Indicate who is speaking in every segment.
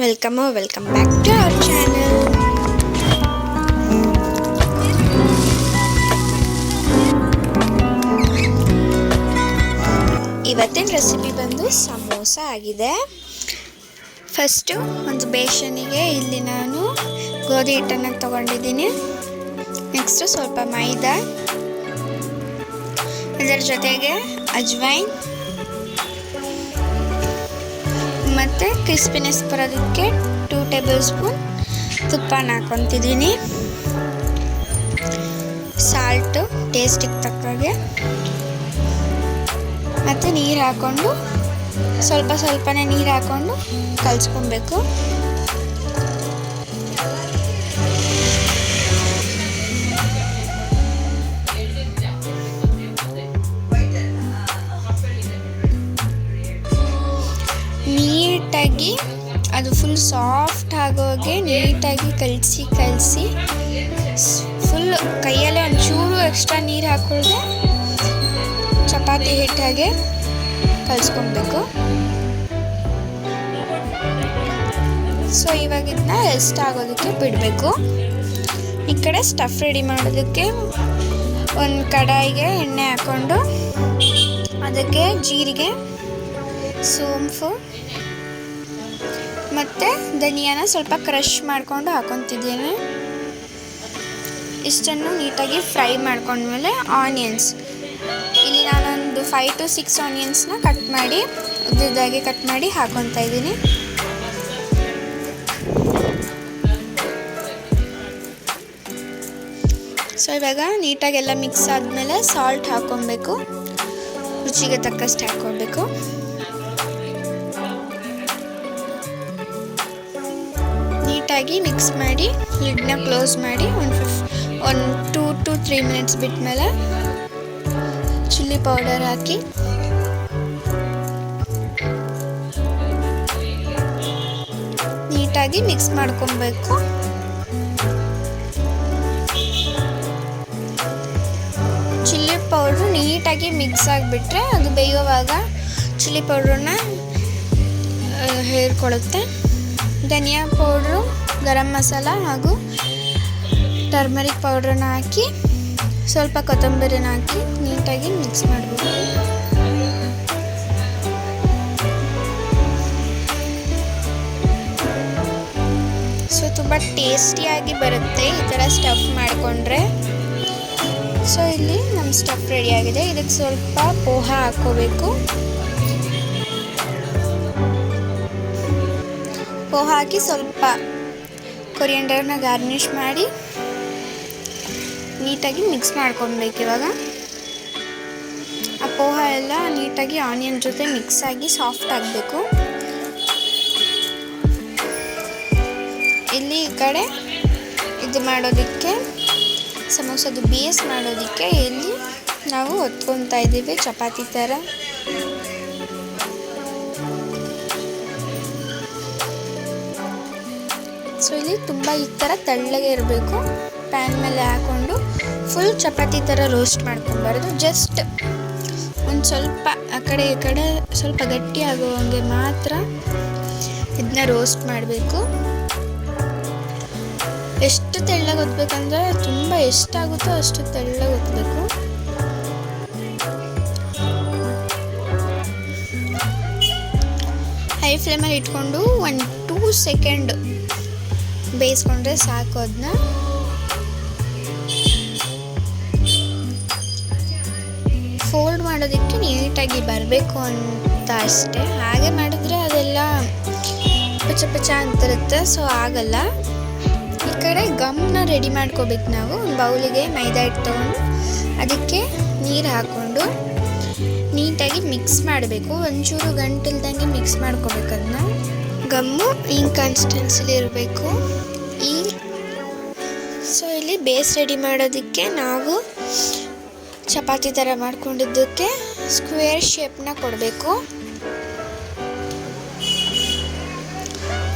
Speaker 1: Welcome or welcome back to our channel. ಇವತ್ತಿನ recipe ಬಂದು ಸಮೋಸ ಆಗಿದೆ. ಫಸ್ಟ್ ಒಂದು ಬೇಷನಿಗೆ ಇಲ್ಲಿ ನಾನು ಗೋಧಿ ಹಿಟ್ಟನ್ನು ತಗೊಂಡಿದ್ದೀನಿ. ನೆಕ್ಸ್ಟ್ ಸ್ವಲ್ಪ ಮೈದಾ, ಇದರ ಜೊತೆಗೆ ಅಜ್ವೈನ್ ಮತ್ತು ಕ್ರಿಸ್ಪಿನೆಸ್ ಬರೋದಕ್ಕೆ 2 ಟೇಬಲ್ ಸ್ಪೂನ್ ತುಪ್ಪನ ಹಾಕ್ಕೊತಿದ್ದೀನಿ. ಸಾಲ್ಟು ಟೇಸ್ಟಿಗೆ ತಕ್ಕಾಗೆ ಮತ್ತು ನೀರು ಹಾಕ್ಕೊಂಡು ಸ್ವಲ್ಪನೇ ನೀರು ಹಾಕ್ಕೊಂಡು ಕಲಿಸ್ಕೊಬೇಕು. ನೀಟಾಗಿ ಅದು ಫುಲ್ ಸಾಫ್ಟ್ ಆಗೋಗೆ ನೀಟಾಗಿ ಕಲಸಿ ಫುಲ್ ಕೈಯಲ್ಲೇ ಒಂಚೂರು ಎಕ್ಸ್ಟ್ರಾ ನೀರು ಹಾಕೊಳ್ಳದೆ ಚಪಾತಿ ಹಿಟ್ಟಾಗೆ ಕಲಿಸ್ಕೊಬೇಕು. ಸೊ ಇವಾಗ ಇದನ್ನ ರೆಸ್ಟ್ ಆಗೋದಕ್ಕೆ ಬಿಡಬೇಕು. ಈ ಕಡೆ ಸ್ಟಫ್ ರೆಡಿ ಮಾಡೋದಕ್ಕೆ ಒಂದು ಕಡಾಯಿಗೆ ಎಣ್ಣೆ ಹಾಕ್ಕೊಂಡು ಅದಕ್ಕೆ ಜೀರಿಗೆ, ಸೋಂಪು ಮತ್ತು ಧನಿಯಾನ ಸ್ವಲ್ಪ ಕ್ರಷ್ ಮಾಡಿಕೊಂಡು ಹಾಕ್ಕೊತಿದ್ದೇನೆ. ಇಷ್ಟನ್ನು ನೀಟಾಗಿ ಫ್ರೈ ಮಾಡ್ಕೊಂಡ್ಮೇಲೆ ಆನಿಯನ್ಸ್, ಇಲ್ಲಿ ನಾನೊಂದು 5 to 6 ಆನಿಯನ್ಸ್ನ ಕಟ್ ಮಾಡಿ ಉದ್ದದಾಗಿ ಕಟ್ ಮಾಡಿ ಹಾಕ್ಕೊತಾ ಇದ್ದೀನಿ. ಸೊ ಇವಾಗ ನೀಟಾಗೆಲ್ಲ ಮಿಕ್ಸ್ ಆದಮೇಲೆ ಸಾಲ್ಟ್ ಹಾಕ್ಕೊಬೇಕು, ರುಚಿಗೆ ತಕ್ಕಷ್ಟು ಹಾಕ್ಕೊಬೇಕು. ನೀಟಾಗಿ ಮಿಕ್ಸ್ ಮಾಡಿ ಲಿಡ್ನ ಕ್ಲೋಸ್ ಮಾಡಿ ಒಂದು 2 to 3 ಮಿನಿಟ್ಸ್ ಬಿಟ್ಟ ಮೇಲೆ ಚಿಲ್ಲಿ ಪೌಡರ್ ಹಾಕಿ ನೀಟಾಗಿ ಮಿಕ್ಸ್ ಮಾಡ್ಕೊಬೇಕು. ಚಿಲ್ಲಿ ಪೌಡ್ರು ನೀಟಾಗಿ ಮಿಕ್ಸ್ ಆಗಿಬಿಟ್ರೆ ಅದು ಬೇಯುವಾಗ ಚಿಲ್ಲಿ ಪೌಡ್ರನ್ನ ಹೇರ್ಕೊಳ್ಳುತ್ತೆ. ಧನಿಯಾ ಪೌಡ್ರು, ಗರಂ ಮಸಾಲ ಹಾಗೂ ಟರ್ಮರಿಕ್ ಪೌಡ್ರನ್ನ ಹಾಕಿ ಸ್ವಲ್ಪ ಕೊತ್ತಂಬರಿನ ಹಾಕಿ ನೀಟಾಗಿ ಮಿಕ್ಸ್ ಮಾಡಬೇಕು. ಸೊ ತುಂಬ ಟೇಸ್ಟಿಯಾಗಿ ಬರುತ್ತೆ ಈ ಥರ ಸ್ಟಫ್ ಮಾಡಿಕೊಂಡ್ರೆ. ಸೊ ಇಲ್ಲಿ ನಮ್ಮ ಸ್ಟಫ್ ರೆಡಿಯಾಗಿದೆ. ಇದಕ್ಕೆ ಸ್ವಲ್ಪ ಪೋಹಾ ಹಾಕ್ಕೋಬೇಕು. ಪೋಹಾ ಹಾಕಿ ಸ್ವಲ್ಪ ಕೊರಿಯಂಡರ್ನ ಗಾರ್ನಿಷ್ ಮಾಡಿ ನೀಟಾಗಿ ಮಿಕ್ಸ್ ಮಾಡ್ಕೊಬೇಕು. ಇವಾಗ ಆ ಪೋಹಾ ಎಲ್ಲ ನೀಟಾಗಿ ಆನಿಯನ್ ಜೊತೆ ಮಿಕ್ಸ್ ಆಗಿ ಸಾಫ್ಟ್ ಆಗಬೇಕು. ಇಲ್ಲಿ ಈ ಕಡೆ ಇದು ಮಾಡೋದಕ್ಕೆ ಸಮೋಸದ ಬೇಸ್ ಮಾಡೋದಕ್ಕೆ ಇಲ್ಲಿ ನಾವು ಹೊತ್ಕೊತಾ ಇದ್ದೀವಿ ಚಪಾತಿ ಥರ. ಸೊ ಇಲ್ಲಿ ತುಂಬ ಈ ಥರ ತೆಳ್ಳಗೆ ಇರಬೇಕು. ಪ್ಯಾನ್ ಮೇಲೆ ಹಾಕ್ಕೊಂಡು ಫುಲ್ ಚಪಾತಿ ಥರ ರೋಸ್ಟ್ ಮಾಡ್ಕೊಬಾರ್ದು, ಜಸ್ಟ್ ಒಂದು ಸ್ವಲ್ಪ ಆ ಕಡೆ ಈ ಕಡೆ ಸ್ವಲ್ಪ ಗಟ್ಟಿ ಆಗುವಂಗೆ ಮಾತ್ರ ಇದನ್ನ ರೋಸ್ಟ್ ಮಾಡಬೇಕು. ಎಷ್ಟು ತೆಳ್ಳಗೆ ಒತ್ತಬೇಕಂದ್ರೆ ತುಂಬ ಎಷ್ಟಾಗುತ್ತೋ ಅಷ್ಟು ತೆಳ್ಳಗೆ ಒತ್ತಬೇಕು. ಹೈ ಫ್ಲೇಮಲ್ಲಿ ಇಟ್ಕೊಂಡು 1-2 ಸೆಕೆಂಡ್ ಬೇಯಿಸ್ಕೊಂಡ್ರೆ ಸಾಕು. ಅದನ್ನ ಫೋಲ್ಡ್ ಮಾಡೋದಕ್ಕೆ ನೀಟಾಗಿ ಬರಬೇಕು ಅಂತ ಅಷ್ಟೇ. ಹಾಗೆ ಮಾಡಿದ್ರೆ ಅದೆಲ್ಲ ಪಚ ಅಂತಿರುತ್ತೆ, ಸೊ ಆಗಲ್ಲ. ಈ ಕಡೆ ಗಮ್ನ ರೆಡಿ ಮಾಡ್ಕೋಬೇಕು. ನಾವು ಒಂದು ಬೌಲಿಗೆ ಮೈದಾ ಹಿಟ್ಟು ತೊಗೊಂಡು ಅದಕ್ಕೆ ನೀರು ಹಾಕ್ಕೊಂಡು ನೀಟಾಗಿ ಮಿಕ್ಸ್ ಮಾಡಬೇಕು. ಒಂಚೂರು ಗಂಟಿಲ್ದಂಗೆ ಮಿಕ್ಸ್ ಮಾಡ್ಕೋಬೇಕು. ಅದನ್ನ ಗಮ್ಮು ಈ ಕನ್ಸಿಸ್ಟೆನ್ಸಿಲಿ ಇರಬೇಕು. ಸೊ ಇಲ್ಲಿ ಬೇಸ್ ರೆಡಿ ಮಾಡೋದಕ್ಕೆ ನಾವು ಚಪಾತಿ ಥರ ಮಾಡ್ಕೊಂಡಿದ್ದಕ್ಕೆ ಸ್ಕ್ವೇರ್ ಶೇಪ್ನ ಕೊಡಬೇಕು.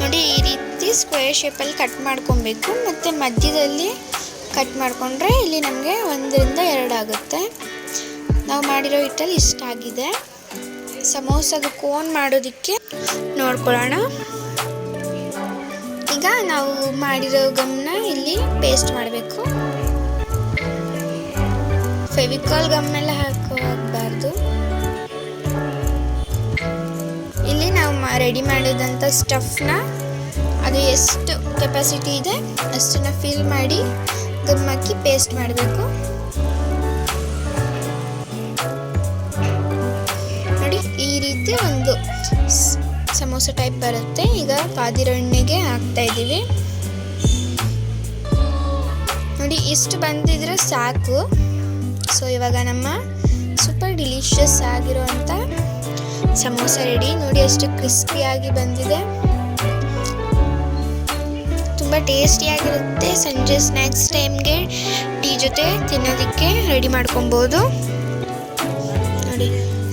Speaker 1: ನೋಡಿ ಈ ರೀತಿ ಸ್ಕ್ವೇರ್ ಶೇಪಲ್ಲಿ ಕಟ್ ಮಾಡ್ಕೊಬೇಕು. ಮತ್ತು ಮಧ್ಯದಲ್ಲಿ ಕಟ್ ಮಾಡಿಕೊಂಡ್ರೆ ಇಲ್ಲಿ ನಮಗೆ 1-2 ಆಗುತ್ತೆ. ನಾವು ಮಾಡಿರೋ ಹಿಟ್ಟಲ್ಲಿ ಇಷ್ಟ ಆಗಿದೆ. ಸಮೋಸದ ಕೋನ್ ಮಾಡೋದಕ್ಕೆ ನೋಡ್ಕೊಳ್ಳೋಣ. ನಾವು ಮಾಡಿರೋ ಗಮ್ನ ಇಲ್ಲಿ ಪೇಸ್ಟ್ ಮಾಡಬೇಕು. ಫೆವಿಕಾಲ್ ಗಮ್ ಎಲ್ಲ ಹಾಕಬಾರ್ದು. ಇಲ್ಲಿ ನಾವು ರೆಡಿ ಮಾಡಿದಂಥ ಸ್ಟಫ್ನ ಅದು ಎಷ್ಟು ಕೆಪಾಸಿಟಿ ಇದೆ ಅಷ್ಟನ್ನು ಫಿಲ್ ಮಾಡಿ ಗಮ್ ಹಾಕಿ ಪೇಸ್ಟ್ ಮಾಡಬೇಕು. ನೋಡಿ ಈ ರೀತಿ ಒಂದು ಸಮೋಸ ಟೈಪ್ ಬರುತ್ತೆ. ಈಗ ಕಾದಿರೋ ಎಣ್ಣೆಗೆ ಹಾಕ್ತಾ ಇದ್ದೀವಿ. ನೋಡಿ ಇಷ್ಟು ಬಂದಿದ್ರೆ ಸಾಕು. ಸೊ ಇವಾಗ ನಮ್ಮ ಸೂಪರ್ ಡಿಲಿಷಿಯಸ್ ಆಗಿರುವಂಥ ಸಮೋಸ ರೆಡಿ. ನೋಡಿ ಎಷ್ಟು ಕ್ರಿಸ್ಪಿಯಾಗಿ ಬಂದಿದೆ. ತುಂಬ ಟೇಸ್ಟಿಯಾಗಿರುತ್ತೆ. ಸಂಜೆ ಸ್ನ್ಯಾಕ್ಸ್ ಟೈಮ್ಗೆ ಟೀ ಜೊತೆ ತಿನ್ನೋದಕ್ಕೆ ರೆಡಿ ಮಾಡ್ಕೊಬೋದು. ನೋಡಿ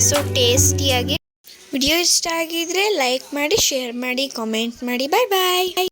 Speaker 1: ಸೊ ಟೇಸ್ಟಿಯಾಗಿ. ವಿಡಿಯೋ ಇಷ್ಟ ಆಗಿದ್ರೆ ಲೈಕ್ ಮಾಡಿ, ಶೇರ್ ಮಾಡಿ, ಕಾಮೆಂಟ್ ಮಾಡಿ. ಬಾಯ್ ಬಾಯ್.